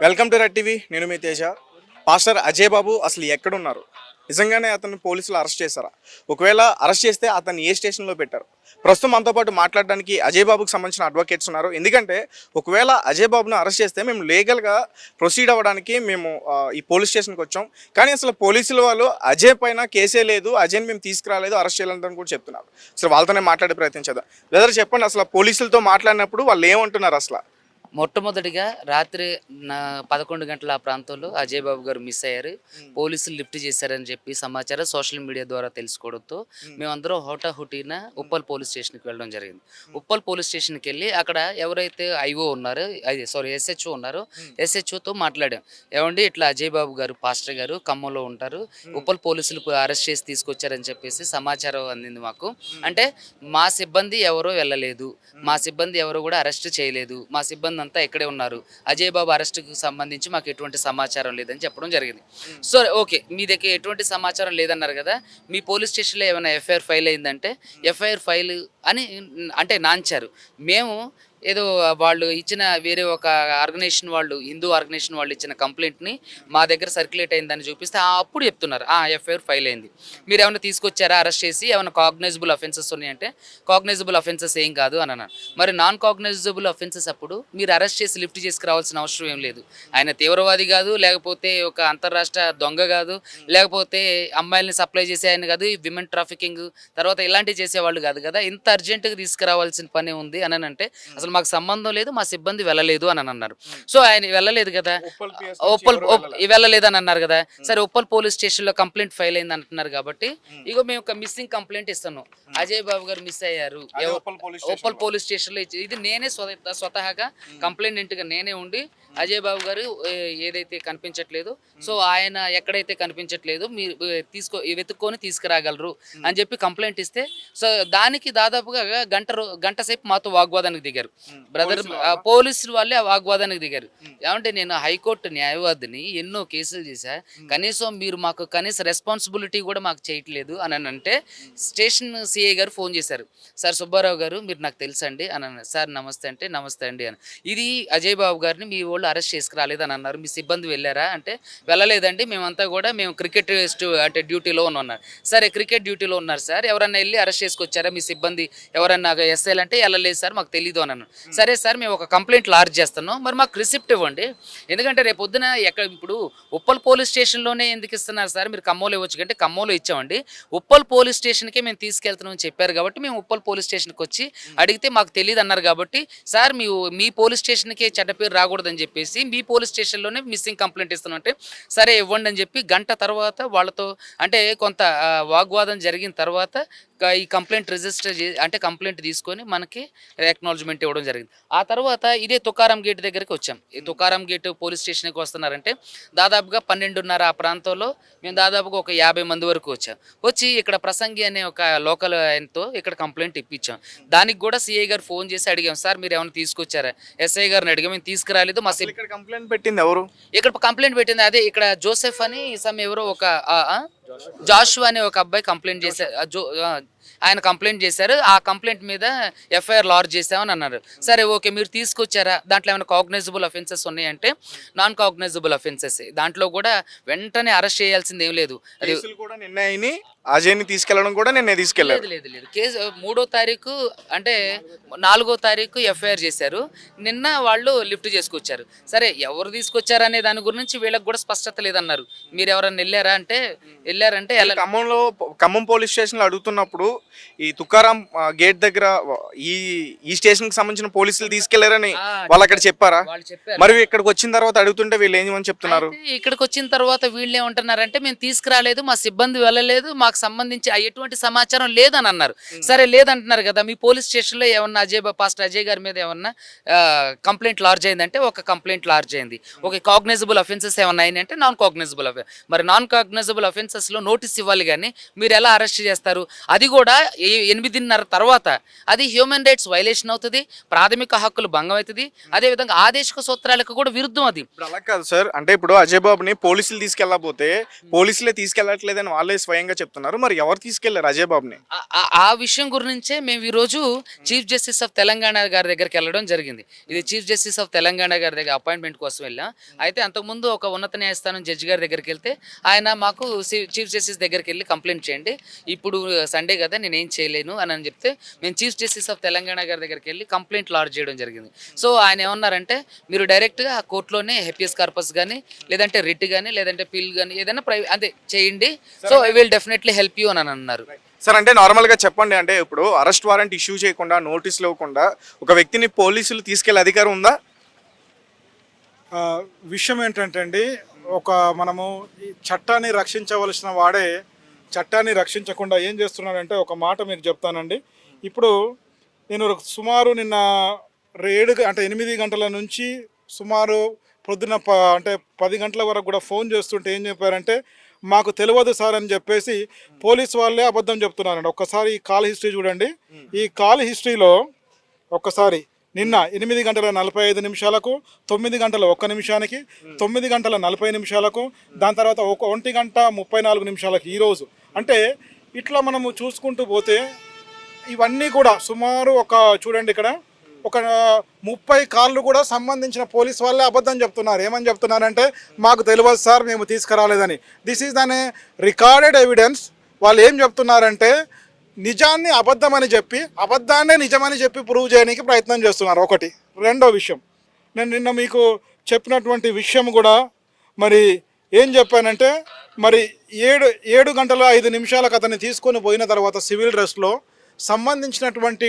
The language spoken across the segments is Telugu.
Welcome to red TV. నేను మీ తేజ. పాస్టర్ అజయ్ బాబు అసలు ఎక్కడున్నారు? నిజంగానే అతన్ని పోలీసులు అరెస్ట్ చేశారా? ఒకవేళ అరెస్ట్ చేస్తే అతన్ని ఏ స్టేషన్లో పెట్టారు? ప్రస్తుతం మనతో పాటు మాట్లాడడానికి అజయ్ బాబుకి సంబంధించిన అడ్వకేట్స్ ఉన్నారు. ఎందుకంటే ఒకవేళ అజయ్ బాబును అరెస్ట్ చేస్తే మేము లీగల్గా ప్రొసీడ్ అవ్వడానికి మేము ఈ పోలీస్ స్టేషన్కి వచ్చాం. కానీ అసలు పోలీసుల వాళ్ళు అజయ్ పైన కేసే లేదు, అజయ్ని మేము తీసుకురాలేదు, అరెస్ట్ చేయాలని కూడా చెప్తున్నారు. అసలు వాళ్ళతోనే మాట్లాడే ప్రయత్నం చేద్దాం. బ్రదర్ చెప్పండి, అసలు పోలీసులతో మాట్లాడినప్పుడు వాళ్ళు ఏమంటున్నారు? అసలు మొట్టమొదటిగా రాత్రి 11 గంటల ఆ ప్రాంతంలో అజయ్ బాబు గారు మిస్ అయ్యారు. పోలీసులు లిఫ్ట్ చేశారని చెప్పి సమాచారం సోషల్ మీడియా ద్వారా తెలుసుకోవడంతో మేమందరం హోటాహుటీన ఉప్పల్ పోలీస్ స్టేషన్కి వెళ్ళడం జరిగింది. ఉప్పల్ పోలీస్ స్టేషన్కి వెళ్ళి అక్కడ ఎవరైతే ఐఓ ఉన్నారో ఎస్హెచ్ఓ ఉన్నారో ఎస్హెచ్ఓతో మాట్లాడాం. ఏమండి ఇట్లా అజయ్ బాబు గారు పాస్టర్ గారు ఖమ్మంలో ఉంటారు, ఉప్పల్ పోలీసులు అరెస్ట్ చేసి తీసుకొచ్చారని చెప్పేసి సమాచారం అందింది మాకు. అంటే మా సిబ్బంది ఎవరో వెళ్ళలేదు, మా సిబ్బంది ఎవరో కూడా అరెస్ట్ చేయలేదు, మా సిబ్బంది అంతా ఇక్కడే ఉన్నారు, అజయ్ బాబు అరెస్ట్కి సంబంధించి మాకు ఎటువంటి సమాచారం లేదని చెప్పడం జరిగింది. సో ఓకే, మీ దగ్గర ఎటువంటి సమాచారం లేదన్నారు కదా, మీ పోలీస్ స్టేషన్లో ఏమైనా ఎఫ్ఐఆర్ ఫైల్ అయిందంటే ఎఫ్ఐఆర్ ఫైల్ అని అంటే నాంచారు. మేము ఏదో వాళ్ళు ఇచ్చిన వేరే ఒక ఆర్గనైజేషన్ వాళ్ళు, హిందూ ఆర్గనైజేషన్ వాళ్ళు ఇచ్చిన కంప్లైంట్ని మా దగ్గర సర్క్యులేట్ అయిందని చూపిస్తే అప్పుడు చెప్తున్నారు ఎఫ్ఐఆర్ ఫైల్ అయింది, మీరు ఏమైనా తీసుకొచ్చారా అరెస్ట్ చేసి, ఏమైనా కాగ్నైజబుల్ అఫెన్సెస్ ఉన్నాయంటే కాగ్నైజబుల్ అఫెన్సెస్ ఏం కాదు అని అన్నారు. మరి నాన్ కాగ్నైజబుల్ అఫెన్సెస్ అప్పుడు మీరు అరెస్ట్ చేసి లిఫ్ట్ చేసుకురావాల్సిన అవసరం ఏం లేదు. ఆయన తీవ్రవాది కాదు, లేకపోతే ఒక అంతర్రాష్ట్ర దొంగ కాదు, లేకపోతే అమ్మాయిల్ని సప్లై చేసే ఆయన కాదు, విమెన్ ట్రాఫికింగ్ తర్వాత ఇలాంటివి చేసేవాళ్ళు కాదు కదా, ఇంత అర్జెంటుగా తీసుకురావాల్సిన పని ఉంది అని అంటే అసలు మాకు సంబంధం లేదు, మా సిబ్బంది వెళ్ళలేదు అని అన్నారు. సో ఆయన వెళ్ళలేదు కదా, వెళ్ళలేదు అని అన్నారు కదా, సరే ఉప్పల్ పోలీస్ స్టేషన్లో కంప్లైంట్ ఫైల్ అయింది అంటున్నారు కాబట్టి ఇగో మేము ఒక మిస్సింగ్ కంప్లైంట్ ఇస్తున్నాం, అజయ్ బాబు గారు మిస్ అయ్యారు ఉప్పల్ పోలీస్ స్టేషన్లో. ఇది నేనే స్వతహాగా కంప్లైంట్గా నేనే ఉండి అజయ్ బాబు గారు ఏదైతే కనిపించట్లేదు, సో ఆయన ఎక్కడైతే కనిపించట్లేదు మీరు వెతుక్కొని తీసుకురాగలరు అని చెప్పి కంప్లైంట్ ఇస్తే, సో దానికి దాదాపుగా గంట సేపు మాతో వాగ్వాదానికి దిగారు. బ్రదర్ పోలీసులు వాళ్ళే వాగ్వాదానికి దిగారు. ఏమంటే నేను హైకోర్టు న్యాయవాదిని, ఎన్నో కేసులు చేశా, కనీసం మీరు మాకు కనీస రెస్పాన్సిబిలిటీ కూడా మాకు చేయట్లేదు అని అంటే స్టేషన్ సిఐ గారు ఫోన్ చేశారు. సార్ సుబ్బారావు గారు మీరు నాకు తెలుసండి అని అన్నారు. సార్ నమస్తే అంటే నమస్తే అండి అని, ఇది అజయ్ బాబు గారిని మీ వాళ్ళు అరెస్ట్ చేసుకురాలేదని అన్నారు, మీ సిబ్బంది వెళ్ళారా అంటే వెళ్ళలేదండి, మేమంతా కూడా మేము క్రికెట్ అంటే డ్యూటీలో ఉన్నారు. సరే క్రికెట్ డ్యూటీలో ఉన్నారు సార్, ఎవరన్నా వెళ్ళి అరెస్ట్ చేసుకొచ్చారా మీ సిబ్బంది ఎవరన్నా ఎస్ఐలు అంటే వెళ్ళలేదు సార్ మాకు తెలీదు అని అన్నారు. సరే సార్ మేము ఒక కంప్లైంట్ లాడ్జ్ చేస్తున్నాం, మరి మాకు రిసిప్ట్ ఇవ్వండి, ఎందుకంటే రేపు పొద్దున ఇప్పుడు ఉప్పల్ పోలీస్ స్టేషన్లోనే ఎందుకు ఇస్తున్నారు సార్, మీరు ఖమ్మంలో ఇవ్వచ్చు కంటే ఖమ్మంలో ఇచ్చామండి, ఉప్పల్ పోలీస్ స్టేషన్కే మేము తీసుకెళ్తున్నామని చెప్పారు కాబట్టి మేము ఉప్పల్ పోలీస్ స్టేషన్కి వచ్చి అడిగితే మాకు తెలియదు అన్నారు కాబట్టి సార్ మీ పోలీస్ స్టేషన్కే చెడ్డ పేరు రాకూడదని చెప్పేసి మీ పోలీస్ స్టేషన్లోనే మిస్సింగ్ కంప్లైంట్ ఇస్తున్నాం అంటే సరే ఇవ్వండి అని చెప్పి గంట తర్వాత వాళ్ళతో అంటే కొంత వాగ్వాదం జరిగిన తర్వాత ఈ కంప్లైంట్ రిజిస్టర్ అంటే కంప్లైంట్ తీసుకొని మనకి ఎక్నాలజ్మెంట్ ఇవ్వడం జరిగింది. ఆ తర్వాత ఇదే తుకారం గేట్ దగ్గరికి వచ్చాం. ఈ తుకారం గేట్ పోలీస్ స్టేషన్కి వస్తున్నారంటే దాదాపుగా 12:30 ఆ ప్రాంతంలో మేము దాదాపుగా ఒక 50 మంది వరకు వచ్చి ఇక్కడ ప్రసంగి అనే ఒక లోకల్ ఆయనతో ఇక్కడ కంప్లైంట్ ఇప్పించాం. దానికి కూడా సిఐ గారు ఫోన్ చేసి అడిగాం, సార్ మీరు ఏమైనా తీసుకొచ్చారా, ఎస్ఐ గారిని అడిగాం, మేము తీసుకురాలేదు, మా ఇక్కడ కంప్లైంట్ పెట్టింది ఎవరు, ఇక్కడ కంప్లైంట్ పెట్టింది అదే ఇక్కడ జోసెఫ్ అని ఎవరో ఒక జాషువా అనే ఒక అబ్బాయి కంప్లైంట్ చేశారు, ఆయన కంప్లైంట్ చేశారు. ఆ కంప్లైంట్ మీద ఎఫ్ఐఆర్ లాడ్జ్ చేసామని అన్నారు. సరే ఓకే మీరు తీసుకొచ్చారా, దాంట్లో ఏమైనా కాగ్నైజబుల్ అఫెన్సెస్ ఉన్నాయంటే నాన్ కాగ్నైజబుల్ అఫెన్సెస్, దాంట్లో కూడా వెంటనే అరెస్ట్ చేయాల్సింది ఏం లేదు. అది కూడా నిన్న అజయ్ని తీసుకెళ్లడం కూడా నిన్నే తీసుకెళ్ళలేదు. లేదు కేసు 3వ తారీఖు అంటే 4వ తారీఖు ఎఫ్ఐఆర్ చేశారు, నిన్న వాళ్ళు లిఫ్ట్ చేసుకొచ్చారు. సరే ఎవరు తీసుకొచ్చారు అనే దాని గురించి వీళ్ళకి కూడా స్పష్టత లేదన్నారు. మీరు ఎవరన్నా వెళ్ళారంటే ఖమ్మం పోలీస్ స్టేషన్లో అడుగుతున్నప్పుడు ఈ తుకారాం గేట్ దగ్గర ఈ స్టేషన్ కి సంబంధించిన పోలీసులు తీసుకెళ్లారని వాళ్ళు అక్కడ చెప్పారా? మరి ఇక్కడికి వచ్చిన తర్వాత అడుగుతుంటే వీళ్ళు ఏమని చెప్తున్నారు? ఇక్కడికి వచ్చిన తర్వాత వీళ్ళు ఏమంటున్నారంటే మేము తీసుకురాలేదు, మా సిబ్బంది వెళ్ళలేదు, మాకు సంబంధించి ఎటువంటి సమాచారం లేదని అన్నారు. సరే లేదంటున్నారు కదా, మీ పోలీస్ స్టేషన్లో ఏమన్నా పాస్టర్ అజయ్ గారి మీద ఏమన్నా కంప్లైంట్ లాడ్జ్ అయిందంటే ఒక కంప్లైంట్ లాడ్జ్ అయింది. ఓకే కాగ్నైజబుల్ అఫెన్సెస్ ఏమన్నా అయినాయంటే నాన్ కాగ్నైజబుల్ మరి నాన్ కాగ్నైజబుల్ అఫెన్సెస్లో నోటీస్ ఇవ్వాలి కానీ మీరు ఎలా అరెస్ట్ చేస్తారు? అది కూడా కూడా 8:30 తర్వాత అది హ్యూమన్ రైట్స్ వైలేషన్ అవుతుంది, ప్రాథమిక హక్కులు భంగం అవుతుంది, అదేవిధంగా ఆదేశిక సూత్రాలకు కూడా విరుద్ధం అది. ఇప్పుడు అలా కాదు సార్, అంటే ఇప్పుడు అజయ్ బాబుని పోలీసులు తీసుకెళ్ళకపోతే పోలీసులే తీసుకెళ్ళట్లేదని వాళ్ళే స్వయంగా చెప్తున్నారు. మరి ఎవరు తీసుకెళ్లారు అజయ్ బాబుని? ఆ విషయం గురించే మేము ఈరోజు చీఫ్ జస్టిస్ ఆఫ్ తెలంగాణ గారి దగ్గరికి వెళ్ళడం జరిగింది. ఇది చీఫ్ జస్టిస్ ఆఫ్ తెలంగాణ గారి దగ్గర అపాయింట్మెంట్ కోసం వెళ్ళాం. అయితే అంతకుముందు ఒక ఉన్నత న్యాయస్థానం జడ్జి గారి దగ్గరికి వెళ్తే ఆయన మాకు చీఫ్ జస్టిస్ దగ్గరికి వెళ్ళి కంప్లైంట్ చేయండి, ఇప్పుడు సండే కదా నేను ఏం చేయలేను అని చెప్తే మేము చీఫ్ జస్టిస్ ఆఫ్ తెలంగాణ గారి దగ్గరికి వెళ్ళి కంప్లైంట్ లాడ్జ్ చేయడం జరిగింది. సో ఆయన ఏమన్నారంటే మీరు డైరెక్ట్గా ఆ కోర్టులోనే హెపియస్ కార్పస్ కానీ లేదంటే రిట్ కానీ లేదంటే పిల్ కానీ ఏదైనా అదే చేయండి, so I will definitely help you అని అన్నారు. సార్ అంటే నార్మల్గా చెప్పండి, అంటే ఇప్పుడు అరెస్ట్ వారెంట్ ఇష్యూ చేయకుండా నోటీసులు ఇవ్వకుండా ఒక వ్యక్తిని పోలీసులు తీసుకెళ్లే అధికారం ఉందా? ఆ, విషయం ఏంటంటే అండి, మనము ఈ చట్టాన్ని రక్షించవలసిన వాడే చట్టాన్ని రక్షించకుండా ఏం చేస్తున్నాడంటే, ఒక మాట మీకు చెప్తానండి. ఇప్పుడు నేను సుమారు నిన్న 8 గంటల నుంచి సుమారు పొద్దున్న అంటే 10 గంటల వరకు కూడా ఫోన్ చేస్తుంటే ఏం చెప్పారంటే, మాకు తెలియదు సార్ అని చెప్పేసి పోలీస్ వాళ్ళే అబద్ధం చెప్తున్నారండి. ఒక్కసారి ఈ కాల్ హిస్టరీ చూడండి. ఈ కాల్ హిస్టరీలో ఒక్కసారి నిన్న 8:45 9 గంటల 1 నిమిషానికి 9 గంటల 40 నిమిషాలకు దాని తర్వాత 1 గంట 34 నిమిషాలకి ఈరోజు. అంటే ఇట్లా మనము చూసుకుంటూ పోతే ఇవన్నీ కూడా సుమారు చూడండి ఇక్కడ 30 కాళ్ళు కూడా సంబంధించిన పోలీస్ వాళ్ళే అబద్ధం చెప్తున్నారు. ఏమని చెప్తున్నారంటే, మాకు తెలియదు సార్, మేము తీసుకురాలేదని. దిస్ ఈజ్ అనే రికార్డెడ్ ఎవిడెన్స్. వాళ్ళు ఏం చెప్తున్నారంటే, నిజాన్ని అబద్ధమని చెప్పి అబద్ధాన్నే నిజమని చెప్పి ప్రూవ్ చేయడానికి ప్రయత్నం చేస్తున్నారు. ఒకటి. రెండో విషయం, నేను నిన్న మీకు చెప్పినటువంటి విషయం కూడా మరి ఏం చెప్పానంటే, మరి 7 గంటల 5 నిమిషాలకు అతన్ని తీసుకొని పోయిన తర్వాత సివిల్ డ్రెస్లో సంబంధించినటువంటి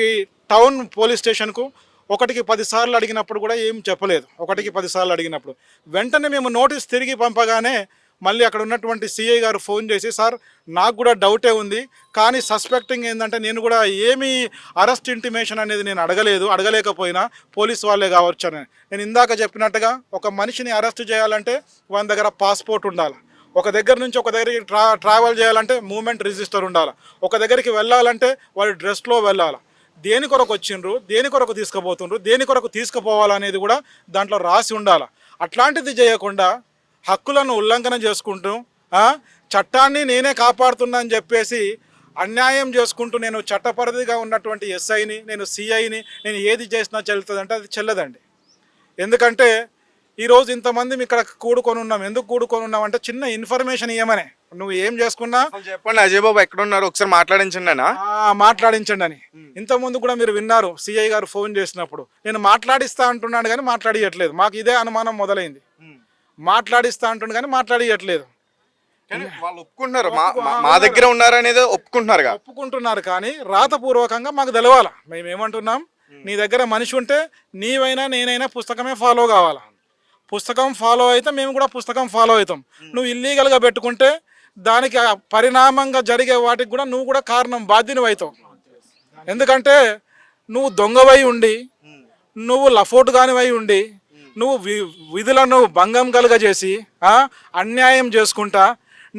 టౌన్ పోలీస్ స్టేషన్కు 1కి 10 సార్లు అడిగినప్పుడు కూడా ఏం చెప్పలేదు. 1కి 10 సార్లు అడిగినప్పుడు వెంటనే మేము నోటీస్ తిరిగి పంపగానే మళ్ళీ అక్కడ ఉన్నటువంటి సిఐ గారు ఫోన్ చేసి, సార్ నాకు కూడా డౌటే ఉంది, కానీ సస్పెక్టింగ్ ఏంటంటే నేను కూడా ఏమీ అరెస్ట్ ఇంటిమేషన్ అనేది నేను అడగలేకపోయినా పోలీస్ వాళ్ళే కావచ్చు అని. నేను ఇందాక చెప్పినట్టుగా ఒక మనిషిని అరెస్ట్ చేయాలంటే వాని దగ్గర పాస్పోర్ట్ ఉండాలి, ఒక దగ్గర నుంచి ఒక దగ్గరికి ట్రావెల్ చేయాలంటే మూమెంట్ రిజిస్టర్ ఉండాలి, ఒక దగ్గరికి వెళ్ళాలంటే వాడి డ్రెస్లో వెళ్ళాలి, దేని కొరకు వచ్చిండ్రు, దేని కొరకు తీసుకుపోతుండ్రు, దేని కొరకు తీసుకుపోవాలనేది కూడా దాంట్లో రాసి ఉండాలి. అట్లాంటిది చేయకుండా హక్కులను ఉల్లంఘన చేసుకుంటూ చట్టాన్ని నేనే కాపాడుతున్నా అని చెప్పేసి అన్యాయం చేసుకుంటూ, నేను చట్టపరిధిగా ఉన్నటువంటి ఎస్ఐని, నేను సిఐని, నేను ఏది చేసినా చెల్లుతుందంటే అది చెల్లదండి. ఎందుకంటే ఈరోజు ఇంతమంది ఇక్కడ కూడుకొని ఉన్నాం. ఎందుకు కూడుకొని ఉన్నాం అంటే చిన్న ఇన్ఫర్మేషన్ ఇవ్వమనే. నువ్వు ఏం చేసుకున్నా చెప్పండి, అజయ్ బాబు ఎక్కడున్నారు ఒకసారి మాట్లాడించండి అన్న. మాట్లాడించండి అని ఇంతకుముందు కూడా మీరు విన్నారు. సిఐ గారు ఫోన్ చేసినప్పుడు నేను మాట్లాడిస్తా అంటున్నాను కానీ మాట్లాడియట్లేదు. మాకు ఇదే అనుమానం మొదలైంది. మాట్లాడిస్తా అంటుండు కానీ మాట్లాడియట్లేదు. వాళ్ళు ఒప్పుకుంటున్నారు, మా దగ్గర ఉన్నారు అనేది ఒప్పుకుంటున్నారు కానీ రాతపూర్వకంగా మాకు తెలవాలా. మేము ఏమంటున్నాం, నీ దగ్గర మనిషి ఉంటే నీవైనా నేనైనా పుస్తకమే ఫాలో కావాలా. పుస్తకం ఫాలో అయితే మేము కూడా పుస్తకం ఫాలో అవుతాం. నువ్వు ఇల్లీగల్గా పెట్టుకుంటే దానికి పరిణామంగా జరిగే వాటికి కూడా నువ్వు కూడా బాధ్యునివి అవుతావు. ఎందుకంటే నువ్వు దొంగవై ఉండి, నువ్వు లఫోటుగానివై ఉండి, నువ్వు విధులను భంగం కలుగజేసి అన్యాయం చేసుకుంటా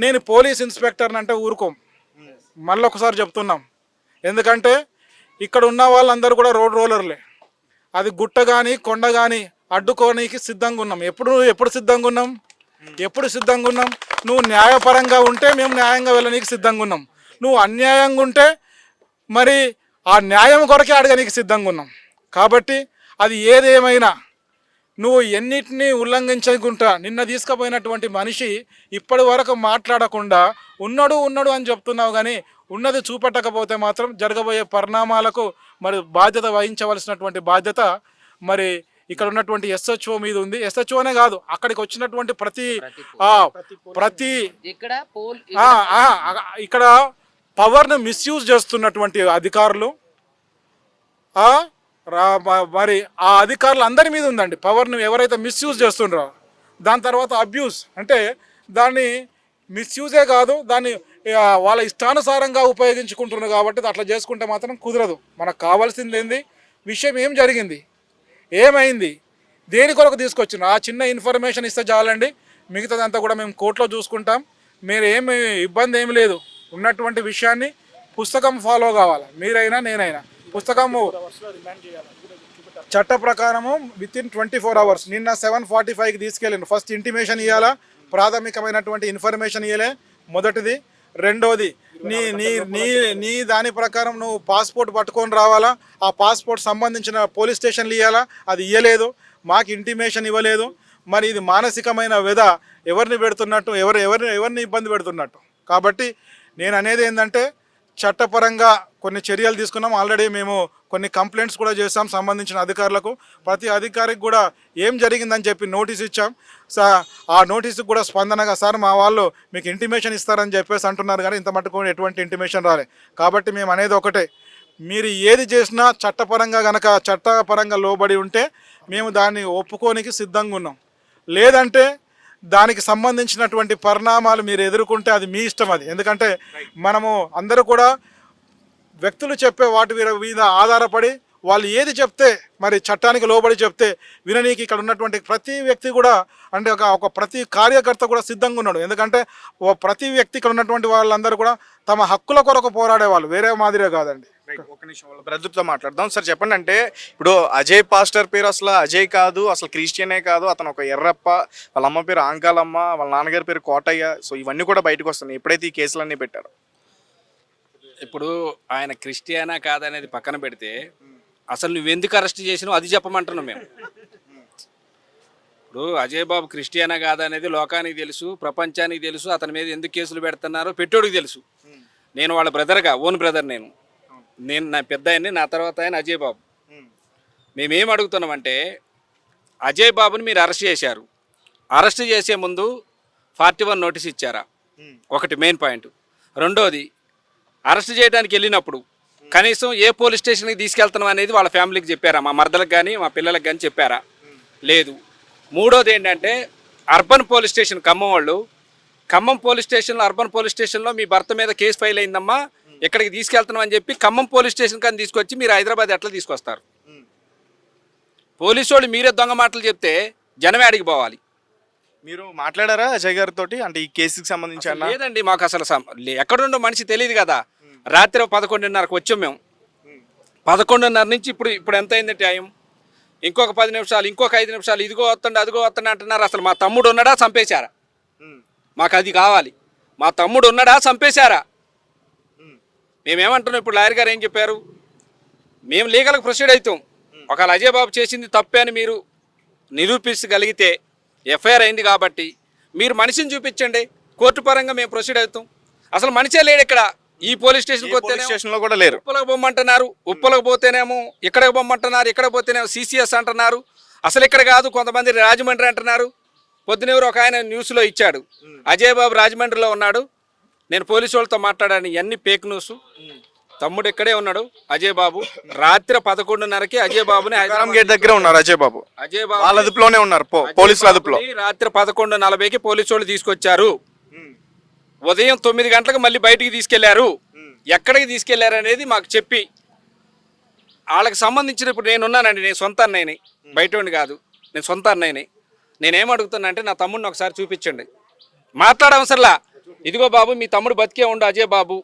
నేను పోలీస్ ఇన్స్పెక్టర్ని అంటే ఊరుకోం. మళ్ళీ ఒకసారి చెప్తున్నాం, ఎందుకంటే ఇక్కడ ఉన్న వాళ్ళందరూ కూడా రోడ్ రోలర్లే. అది గుట్ట కానీ కొండ కానీ అడ్డుకోనికి సిద్ధంగా ఉన్నాం. ఎప్పుడు సిద్ధంగా ఉన్నాం? నువ్వు న్యాయపరంగా ఉంటే మేము న్యాయంగా వెళ్ళనీకి సిద్ధంగా ఉన్నాం. నువ్వు అన్యాయంగా ఉంటే మరి ఆ న్యాయం కొరకే అడగనీకి సిద్ధంగా ఉన్నాం. కాబట్టి అది ఏదేమైనా నువ్వు ఎన్నిటినీ ఉల్లంఘించకుండా నిన్న తీసుకుపోయినటువంటి మనిషి ఇప్పటి వరకు మాట్లాడకుండా ఉన్నాడు అని చెప్తున్నావు, కానీ ఉన్నది చూపెట్టకపోతే మాత్రం జరగబోయే పరిణామాలకు మరి బాధ్యత వహించవలసినటువంటి బాధ్యత మరి ఇక్కడ ఉన్నటువంటి ఎస్హెచ్ఓ మీద ఉంది. ఎస్హెచ్ఓనే కాదు, అక్కడికి వచ్చినటువంటి ప్రతి ఇక్కడ పవర్ను మిస్యూజ్ చేస్తున్నటువంటి అధికారులు, మరి ఆ అధికారులు అందరి మీద ఉందండి పవర్ను. ఎవరైతే మిస్యూజ్ చేస్తుండ్రో దాని తర్వాత అబ్యూస్ అంటే దాన్ని మిస్యూజే కాదు, దాన్ని వాళ్ళ ఇష్టానుసారంగా ఉపయోగించుకుంటున్నారు. కాబట్టి అట్లా చేసుకుంటే మాత్రం కుదరదు. మనకు కావాల్సింది ఏంది, విషయం ఏం జరిగింది, ఏమైంది, దేని కొరకు తీసుకొచ్చిన ఆ చిన్న ఇన్ఫర్మేషన్ ఇస్తే చాలండి. మిగతాదంతా కూడా మేము కోర్టులో చూసుకుంటాం. మీరు ఇబ్బంది ఏమి లేదు. ఉన్నటువంటి విషయాన్ని పుస్తకం ఫాలో కావాలి, మీరైనా నేనైనా. పుస్తకము చట్ట ప్రకారము వితిన్ 24 hours. నిన్న 7:45కి తీసుకెళ్ళిండు. ఫస్ట్ ఇంటిమేషన్ ఇవ్వాలా, ప్రాథమికమైనటువంటి ఇన్ఫర్మేషన్ ఇవ్వలే మొదటిది. రెండోది నీ నీ నీ నీ దాని ప్రకారం నువ్వు పాస్పోర్ట్ పట్టుకొని రావాలా, ఆ పాస్పోర్ట్ సంబంధించిన పోలీస్ స్టేషన్లు ఇవ్వాలా, అది ఇవ్వలేదు. మాకు ఇంటిమేషన్ ఇవ్వలేదు. మరి ఇది మానసికమైన వ్యధ ఎవరిని పెడుతున్నట్టు, ఎవరిని ఇబ్బంది పెడుతున్నట్టు. కాబట్టి నేను అనేది ఏంటంటే చట్టపరంగా కొన్ని చర్యలు తీసుకున్నాం. ఆల్రెడీ మేము కొన్ని కంప్లైంట్స్ కూడా చేస్తాం సంబంధించిన అధికారులకు. ప్రతి అధికారికి కూడా ఏం జరిగిందని చెప్పి నోటీస్ ఇచ్చాం. ఆ నోటీసుకు కూడా స్పందనగా సార్ మా వాళ్ళు మీకు ఇంటిమేషన్ ఇస్తారని చెప్పేసి అంటున్నారు, కానీ ఇంత మటుకు ఎటువంటి ఇంటిమేషన్ రాలే. కాబట్టి మేము అనేది ఒకటే, మీరు ఏది చేసినా చట్టపరంగా కనుక చట్టపరంగా లోబడి ఉంటే మేము దాన్ని ఒప్పుకోనికి సిద్ధంగా ఉన్నాం. లేదంటే దానికి సంబంధించినటువంటి పరిణామాలు మీరు ఎదుర్కొంటే అది మీ ఇష్టం. అది ఎందుకంటే మనము అందరూ కూడా వ్యక్తులు చెప్పే వాటి మీద ఆధారపడి వాళ్ళు ఏది చెప్తే మరి చట్టానికి లోబడి చెప్తే విననీకి ఇక్కడ ఉన్నటువంటి ప్రతి వ్యక్తి కూడా అంటే ఒక ప్రతి కార్యకర్త కూడా సిద్ధంగా ఉన్నాడు. ఎందుకంటే ప్రతి వ్యక్తి ఇక్కడ ఉన్నటువంటి వాళ్ళందరూ కూడా తమ హక్కుల కొరకు పోరాడే వాళ్ళు, వేరే మాదిరే కాదండి. ఒక నిమిషం వాళ్ళ బ్రదర్తో మాట్లాడదాం. సార్ చెప్పండి, అంటే ఇప్పుడు అజయ్ పాస్టర్ పేరు అసలు అజయ్ కాదు, అసలు క్రిస్టియనే కాదు, అతను ఒక ఎర్రప్ప, వాళ్ళ అమ్మ పేరు ఆంకాలమ్మ, వాళ్ళ నాన్నగారి పేరు కోటయ్య. సో ఇవన్నీ కూడా బయటకు వస్తున్నాయి ఎప్పుడైతే ఈ కేసులన్నీ పెట్టారు. ఇప్పుడు ఆయన క్రిస్టియానా కాదనేది పక్కన పెడితే అసలు నువ్వెందుకు అరెస్ట్ చేసినావు అది చెప్పమంటున్నాం మేము. ఇప్పుడు అజయ్ బాబు క్రిస్టియానా కాదనేది లోకానికి తెలుసు, ప్రపంచానికి తెలుసు. అతని మీద ఎందుకు కేసులు పెడుతున్నారో పెట్టోడికి తెలుసు. నేను వాళ్ళ బ్రదర్గా, ఓన్ బ్రదర్ నేను నా పెద్ద ఆయన్ని, నా తర్వాత ఆయన అజయ్ బాబు. మేమేం అడుగుతున్నామంటే అజయ్ బాబుని మీరు అరెస్ట్ చేశారు, అరెస్ట్ చేసే ముందు 41 నోటీస్ ఇచ్చారా? ఒకటి మెయిన్ పాయింట్. రెండోది అరెస్ట్ చేయడానికి వెళ్ళినప్పుడు కనీసం ఏ పోలీస్ స్టేషన్కి తీసుకెళ్తున్నాం అనేది వాళ్ళ ఫ్యామిలీకి చెప్పారా? మా మరదలకు కానీ మా పిల్లలకు కానీ చెప్పారా? లేదు. మూడోది ఏంటంటే అర్బన్ పోలీస్ స్టేషన్ ఖమ్మం వాళ్ళు, ఖమ్మం పోలీస్ స్టేషన్లో, అర్బన్ పోలీస్ స్టేషన్లో మీ భర్త మీద కేసు ఫైల్ అయిందమ్మా, ఎక్కడికి తీసుకెళ్తున్నాం అని చెప్పి ఖమ్మం పోలీస్ స్టేషన్ కానీ తీసుకొచ్చి మీరు హైదరాబాద్ ఎట్లా తీసుకొస్తారు? పోలీసు వాళ్ళు మీరే దొంగ మాటలు చెప్తే జనమే అడిగి పోవాలి. మీరు మాట్లాడారా అజయ్ గారితో అంటే ఈ కేసుకి సంబంధించి? లేదండి, మాకు అసలు ఎక్కడుండో మనిషి తెలియదు కదా. రాత్రి 11:30కు వచ్చాం మేము. 11:30 నుంచి ఇప్పుడు ఎంత అయింది టైం? ఇంకొక 10 నిమిషాలు, ఇంకొక 5 నిమిషాలు, ఇదిగో వస్తుండే అదిగో వస్తుండే అంటున్నారు. అసలు మా తమ్ముడు ఉన్నాడా చంపేశారా? మాకు అది కావాలి. మా తమ్ముడు ఉన్నాడా చంపేశారా? మేమేమంటున్నాం? ఇప్పుడు లాయర్ గారు ఏం చెప్పారు? మేము లీగల్గా ప్రొసీడ్ అవుతాం. ఒకవేళ అజయ్ బాబు చేసింది తప్పే అని మీరు నిరూపించగలిగితే, ఎఫ్ఐఆర్ అయింది కాబట్టి మీరు మనిషిని చూపించండి, కోర్టు పరంగా మేము ప్రొసీడ్ అవుతాం. అసలు మనిషే లేడు ఇక్కడ. ఈ పోలీస్ స్టేషన్లో కూడా లేరు. ఉప్పలకు బొమ్మంటున్నారు, ఉప్పలకు పోతేనేమో ఇక్కడికి బొమ్మంటున్నారు, ఇక్కడ పోతేనేమో సిసిఎస్ అంటున్నారు. అసలు ఇక్కడ కాదు, కొంతమంది రాజమండ్రి అంటున్నారు. పొద్దునెవరు ఒక ఆయన న్యూస్లో ఇచ్చాడు, అజయ్ బాబు రాజమండ్రిలో ఉన్నాడు. నేను పోలీసు వాళ్ళతో మాట్లాడాను, ఇవన్నీ ఫేక్ న్యూస్. తమ్ముడు ఇక్కడే ఉన్నాడు అజయ్ బాబు. రాత్రి 11:30కి అజయ్ బాబుని హైదరాబాద్ గేట్ దగ్గర ఉన్నారు. అజయ్ బాబు వాళ్ళ అదుపులోనే ఉన్నారు, పోలీసుల అదుపులో. రాత్రి 11:40కి పోలీసు వాళ్ళు తీసుకొచ్చారు. ఉదయం 9 గంటలకు మళ్ళీ బయటికి తీసుకెళ్లారు. ఎక్కడికి తీసుకెళ్లారు అనేది మాకు చెప్పి, వాళ్ళకి సంబంధించిన, ఇప్పుడు నేనున్నానండి, నేను సొంత అన్నయ్యని, బయటోడిని కాదు, నేను సొంత అన్నయ్యని. నేనేం అడుగుతున్నా అంటే నా తమ్ముడిని ఒకసారి చూపించండి. మాట్లాడవసరలా, ఇదిగో బాబు మీ తమ్ముడు బతికే ఉండు అజయ్ బాబు,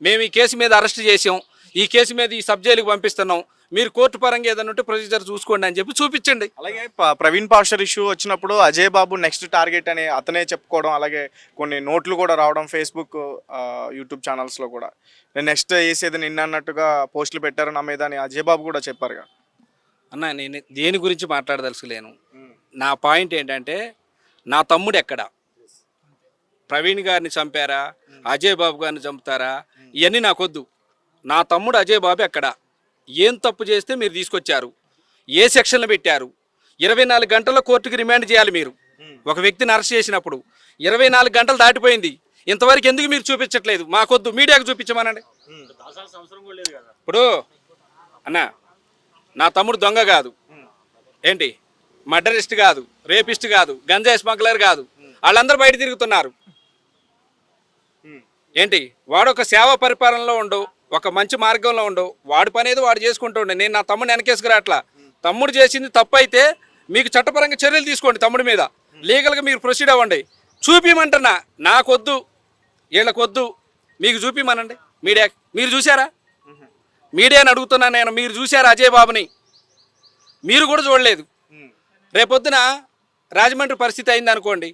మేము ఈ కేసు మీద అరెస్ట్ చేసాం, ఈ కేసు మీద ఈ సబ్ జైలుకి పంపిస్తున్నాం, మీరు కోర్టు పరంగా ఏదైనా ఉంటే ప్రొసీజర్ చూసుకోండి అని చెప్పి చూపించండి. అలాగే ప్రవీణ్ పాస్టర్ ఇష్యూ వచ్చినప్పుడు అజయ్ బాబు నెక్స్ట్ టార్గెట్ అని అతనే చెప్పుకోవడం, అలాగే కొన్ని నోట్లు కూడా రావడం ఫేస్బుక్, యూట్యూబ్ ఛానల్స్లో కూడా నేను నెక్స్ట్ వేసేది నిన్న అన్నట్టుగా పోస్టులు పెట్టారు నా మీద అని అజయ్ బాబు కూడా చెప్పారుగా. అన్న నేను దేని గురించి మాట్లాడదలుచుకోలేను. నా పాయింట్ ఏంటంటే నా తమ్ముడు ఎక్కడ? ప్రవీణ్ గారిని చంపారా, అజయ్ బాబు గారిని చంపుతారా, ఇవన్నీ నాకొద్దు. నా తమ్ముడు అజయ్ బాబు ఎక్కడ? ఏం తప్పు చేస్తే మీరు తీసుకొచ్చారు? ఏ సెక్షన్లు పెట్టారు? 24 గంటల్లో కోర్టుకి రిమాండ్ చేయాలి మీరు. ఒక వ్యక్తిని అరెస్ట్ చేసినప్పుడు 24 గంటలు దాటిపోయింది, ఇంతవరకు ఎందుకు మీరు చూపించట్లేదు? మాకొద్దు, మీడియాకు చూపించమనండి. ఇప్పుడు అన్న నా తమ్ముడు దొంగ కాదు, ఏంటి మర్డరిస్ట్ కాదు, రేపిస్ట్ కాదు, గంజాయి స్మగ్లర్ కాదు, వాళ్ళందరూ బయట తిరుగుతున్నారు. ఏంటి వాడు ఒక సేవా పరిపాలనలో ఉండు, ఒక మంచి మార్గంలో ఉండు, వాడి పని ఏదో వాడు చేసుకుంటూ ఉండే. నేను నా తమ్ముడిని వెనకేసుకురా. అట్లా తమ్ముడు చేసింది తప్పు అయితే మీకు చట్టపరంగా చర్యలు తీసుకోండి, తమ్ముడి మీద లీగల్గా మీరు ప్రొసీడ్ అవ్వండి. చూపిమంటున్నా, నాకొద్దు, వీళ్ళకొద్దు, మీకు చూపిమనండి. మీడియా మీరు చూసారా? మీడియాని అడుగుతున్నా నేను, మీరు చూసారా అజయ్ బాబుని? మీరు కూడా చూడలేదు. రేపొద్దున రాజమండ్రి పరిస్థితి అయింది అనుకోండి,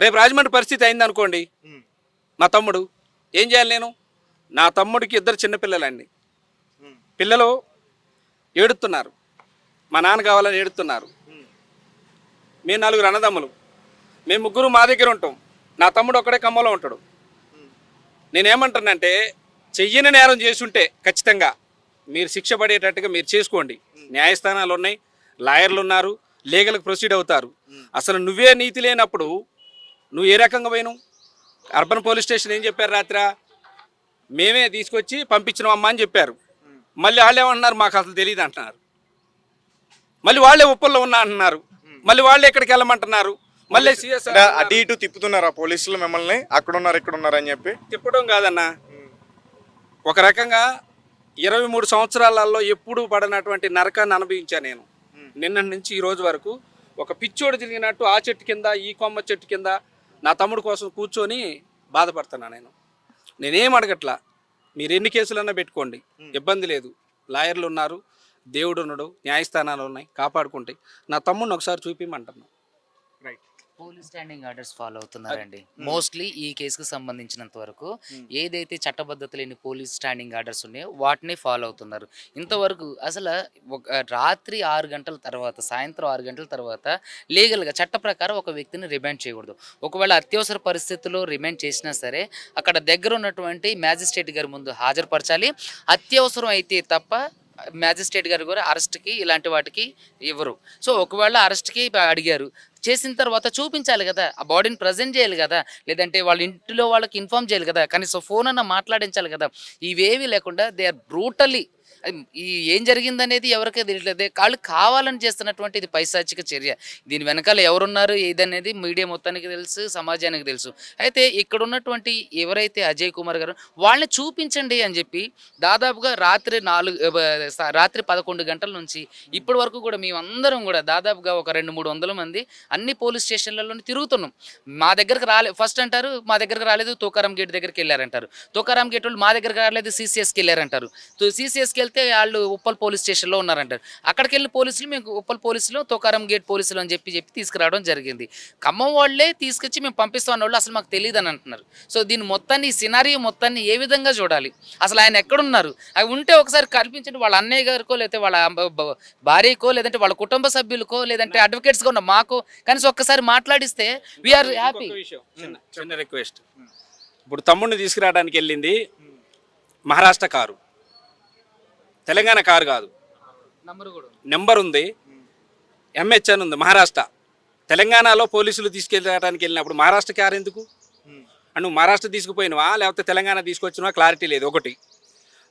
రేపు రాజమండ్రి పరిస్థితి అయింది అనుకోండి, మా తమ్ముడు ఏం చేయాలి నేను? నా తమ్ముడికి 2 చిన్నపిల్లలండి. పిల్లలు ఏడుతున్నారు, మా నాన్న కావాలని ఏడుతున్నారు. మేము 4 అన్నదమ్ములు, మేము 3 మా దగ్గర ఉంటాం. నా తమ్ముడు ఒక్కడే ఖమ్మంలో ఉంటాడు. నేనేమంటానంటే, చెయ్యని నేరం చేసుంటే ఖచ్చితంగా మీరు శిక్ష పడేటట్టుగా మీరు చేసుకోండి. న్యాయస్థానాలు ఉన్నాయి, లాయర్లు ఉన్నారు, లీగల్కి ప్రొసీడ్ అవుతారు. అసలు నువ్వే నీతి లేనప్పుడు నువ్వు ఏ రకంగా పోయినావు? అర్బన్ పోలీస్ స్టేషన్ ఏం చెప్పారు రాత్రి? మేమే తీసుకొచ్చి పంపించినాం అమ్మా అని చెప్పారు. మళ్ళీ వాళ్ళు ఏమంటున్నారు? మాకు అసలు తెలియదు అంటున్నారు. మళ్ళీ వాళ్ళే ఉప్పల్లో ఉన్నా అంటున్నారు. మళ్ళీ వాళ్ళే ఎక్కడికి వెళ్ళమంటున్నారు. మళ్ళీ సిఎస్ఆర్ అటు ఇటు తిప్పుతున్నారా పోలీసులు మిమ్మల్ని? అక్కడ ఉన్నారు ఇక్కడ ఉన్నారు అని చెప్పి తిప్పడం కాదన్నా. ఒక రకంగా 23 సంవత్సరాలలో ఎప్పుడూ పడినటువంటి నరకాన్ని అనుభవించాను నేను. నిన్న నుంచి ఈ రోజు వరకు ఒక పిచ్చోడు తిరిగినట్టు ఆ చెట్టు కింద, ఈ కొమ్మ చెట్టు కింద నా తమ్ముడు కోసం కూర్చొని బాధపడుతున్నా నేను. నేనేం అడగట్లా, మీరు ఎన్ని కేసులన్నా పెట్టుకోండి, ఇబ్బంది లేదు. లాయర్లు ఉన్నారు, దేవుడు ఉన్నాడు, న్యాయస్థానాలు ఉన్నాయి, కాపాడుకుంటాయి. నా తమ్ముడిని ఒకసారి చూపిమంటున్నాను. పోలీస్ స్టాండింగ్ ఆర్డర్స్ ఫాలో అవుతున్నారండి. మోస్ట్లీ ఈ కేసుకు సంబంధించినంత వరకు ఏదైతే చట్టబద్ధత లేని పోలీస్ స్టాండింగ్ ఆర్డర్స్ ఉన్నాయో వాటిని ఫాలో అవుతున్నారు. ఇంతవరకు అసలు రాత్రి 6 గంటల తర్వాత, సాయంత్రం 6 గంటల తర్వాత లీగల్గా చట్ట ప్రకారం ఒక వ్యక్తిని రిమాండ్ చేయకూడదు. ఒకవేళ అత్యవసర పరిస్థితుల్లో రిమాండ్ చేసినా సరే అక్కడ దగ్గర ఉన్నటువంటి మ్యాజిస్ట్రేట్ గారి ముందు హాజరుపరచాలి. అత్యవసరం అయితే తప్ప మ్యాజిస్ట్రేట్ గారు కూడా అరెస్ట్కి ఇలాంటి వాటికి ఇవ్వరు. సో ఒకవేళ అరెస్ట్కి అడిగారు, చేసిన తర్వాత చూపించాలి కదా, ఆ బాడీని ప్రజెంట్ చేయాలి కదా, లేదంటే వాళ్ళ ఇంటిలో వాళ్ళకి ఇన్ఫార్మ్ చేయాలి కదా, కనీసం ఫోన్ అన్న మాట్లాడించాలి కదా. ఇవేవి లేకుండా దే ఆర్ బ్రూటల్లీ, ఈ ఏం జరిగిందనేది ఎవరికీ తెలియట్లేదు. వాళ్ళు కావాలని చేస్తున్నటువంటి ఇది పైశాచిక చర్య. దీని వెనకాల ఎవరున్నారు ఏదనేది మీడియా మొత్తానికి తెలుసు, సమాజానికి తెలుసు. అయితే ఇక్కడ ఉన్నటువంటి ఎవరైతే అజయ్ కుమార్ గారు వాళ్ళని చూపించండి అని చెప్పి దాదాపుగా రాత్రి 11 గంటల నుంచి ఇప్పటి వరకు కూడా మేమందరం కూడా దాదాపుగా ఒక 200-300 మంది అన్ని పోలీస్ స్టేషన్లలోనే తిరుగుతున్నాం. మా దగ్గరకు ఫస్ట్ అంటారు మా దగ్గరకు రాలేదు, తోకారం గేట్ దగ్గరికి వెళ్ళారంటారు. తోకారం గేట్ వాళ్ళు మా దగ్గరకు రాలేదు, సిసిఎస్కి వెళ్ళారంటారు. సిసిఎస్కి వెళ్తే వాళ్ళు ఉప్పల్ పోలీస్ స్టేషన్లో ఉన్నారంటారు. అక్కడికి వెళ్ళి పోలీసులు మేము ఉప్పల్ పోలీసులు, తోకారం గేట్ పోలీసులు అని చెప్పి తీసుకురావడం జరిగింది. ఖమ్మం వాళ్ళే తీసుకొచ్చి మేము పంపిస్తాం అన్న వాళ్ళు అసలు మాకు తెలియదు అని అంటున్నారు. సో దీని మొత్తాన్ని, ఈ సినారియో మొత్తాన్ని ఏ విధంగా చూడాలి? అసలు ఆయన ఎక్కడున్నారు? అవి ఉంటే ఒకసారి కల్పించండి. వాళ్ళ అన్నయ్య గారికో, లేకపోతే వాళ్ళ భార్యకో, లేదంటే వాళ్ళ కుటుంబ సభ్యులకో, లేదంటే అడ్వకేట్స్గా ఉన్న మాకో కనీసం ఒక్కసారి మాట్లాడిస్తే వీఆర్ హ్యాపీ. చిన్న రిక్వెస్ట్, ఇప్పుడు తమ్ముడిని తీసుకురావడానికి వెళ్ళింది మహారాష్ట్ర కారు, తెలంగాణ కారు కాదు. నెంబర్ ఉంది, ఎంహెచ్ఎన్ ఉంది, మహారాష్ట్ర. తెలంగాణలో పోలీసులు తీసుకెళ్ళడానికి వెళ్ళినప్పుడు మహారాష్ట్ర కారు ఎందుకు? అండ్ నువ్వు మహారాష్ట్ర తీసుకుపోయినవా లేకపోతే తెలంగాణ తీసుకొచ్చినవా క్లారిటీ లేదు ఒకటి.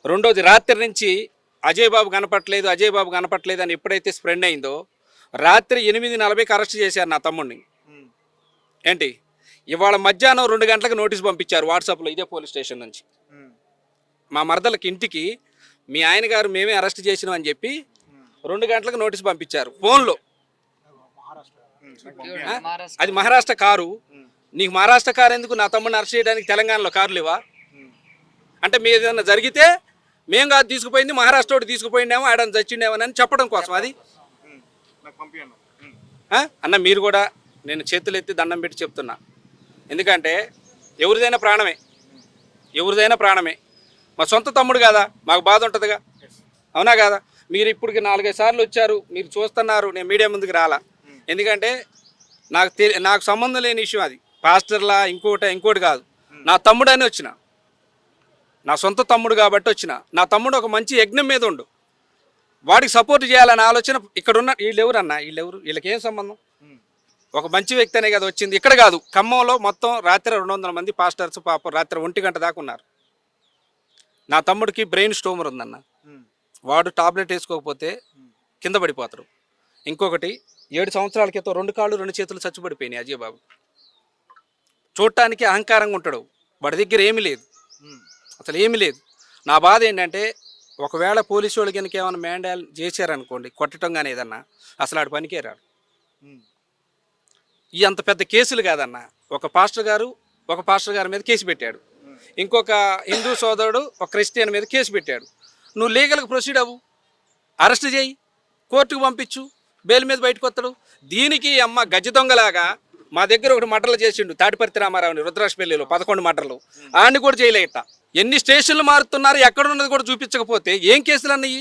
రెండోది, రాత్రి నుంచి అజయ్ బాబు కనపట్లేదు అని ఎప్పుడైతే స్ప్రెడ్ అయిందో రాత్రి 8:40కి అరెస్ట్ చేశారు నా తమ్ముడిని. ఏంటి, ఇవాళ మధ్యాహ్నం 2 గంటలకు నోటీస్ పంపించారు వాట్సాప్లో, ఇదే పోలీస్ స్టేషన్ నుంచి. మా మరదలకి ఇంటికి మీ ఆయన గారు మేమే అరెస్ట్ చేసినాం అని చెప్పి 2 గంటలకు నోటీస్ పంపించారు ఫోన్లో. అది మహారాష్ట్ర కారు. నీకు మహారాష్ట్ర కారు ఎందుకు? నా తమ్ముడిని అరెస్ట్ చేయడానికి తెలంగాణలో కారు లేవా? అంటే మీ ఏదైనా జరిగితే మేము కాదు తీసుకుపోయింది, మహారాష్ట్ర వాడు తీసుకుపోయిండేమో, ఆడని చచ్చిండేమోనని చెప్పడం కోసం అది. అన్న మీరు కూడా, నేను చేతులు ఎత్తి దండం పెట్టి చెప్తున్నా, ఎందుకంటే ఎవరిదైనా ప్రాణమే. మా సొంత తమ్ముడు కదా, మాకు బాధ ఉంటుందిగా, అవునా కాదా? మీరు ఇప్పటికి 4-5 సార్లు వచ్చారు, మీరు చూస్తున్నారు, నేను మీడియా ముందుకు రాలా. ఎందుకంటే నాకు సంబంధం లేని విషయం అది. పాస్టర్లా ఇంకోటి కాదు. నా తమ్ముడు అని వచ్చిన, నా సొంత తమ్ముడు కాబట్టి వచ్చిన. నా తమ్ముడు ఒక మంచి యజ్ఞం మీద ఉండు, వాడికి సపోర్ట్ చేయాలనే ఆలోచన. ఇక్కడున్న వీళ్ళకి ఏం సంబంధం? ఒక మంచి వ్యక్తి అనే కదా వచ్చింది. ఇక్కడ కాదు, ఖమ్మంలో మొత్తం రాత్రి 200 మంది పాస్టర్స్ పాప రాత్రి 1 గంట దాకా ఉన్నారు. నా తమ్ముడికి బ్రెయిన్ స్టోమర్ ఉందన్న, వాడు టాబ్లెట్ వేసుకోకపోతే కింద పడిపోతాడు. ఇంకొకటి, 7 సంవత్సరాల క్రితం 2 కాళ్ళు 2 చేతులు చచ్చిపడిపోయినాయి అజయ్ బాబు. చూడటానికి అహంకారంగా ఉంటాడు, వాడి దగ్గర ఏమీ లేదు, అసలు ఏమీ లేదు. నా బాధ ఏంటంటే, ఒకవేళ పోలీసు వాళ్ళు కనుక ఏమైనా మ్యాండాల్ చేశారనుకోండి, కొట్టడం కానీ ఏదన్నా, అసలు ఆడు పనికే రాడు. ఈ అంత పెద్ద కేసులు కాదన్న. ఒక పాస్టర్ గారి మీద కేసు పెట్టాడు. ఇంకొక హిందూ సోదరుడు ఒక క్రిస్టియన్ మీద కేసు పెట్టాడు. నువ్వు లీగల్గా ప్రొసీడ్ అవ్వు, అరెస్ట్ చేయి, కోర్టుకు పంపించు, బెయిల్ మీద బయటకు వస్తాడు. దీనికి అమ్మ గజ దొంగలాగా మా దగ్గర ఒకటి మటర్లు చేసిండు తాటిపర్తి రామారావుని రుద్రాక్షపల్లిలో 11 మటర్లు, ఆడిని కూడా చేయలేట. ఎన్ని స్టేషన్లు మారుతున్నారు, ఎక్కడ ఉన్నది కూడా చూపించకపోతే ఏం కేసులు అన్నయ్యి?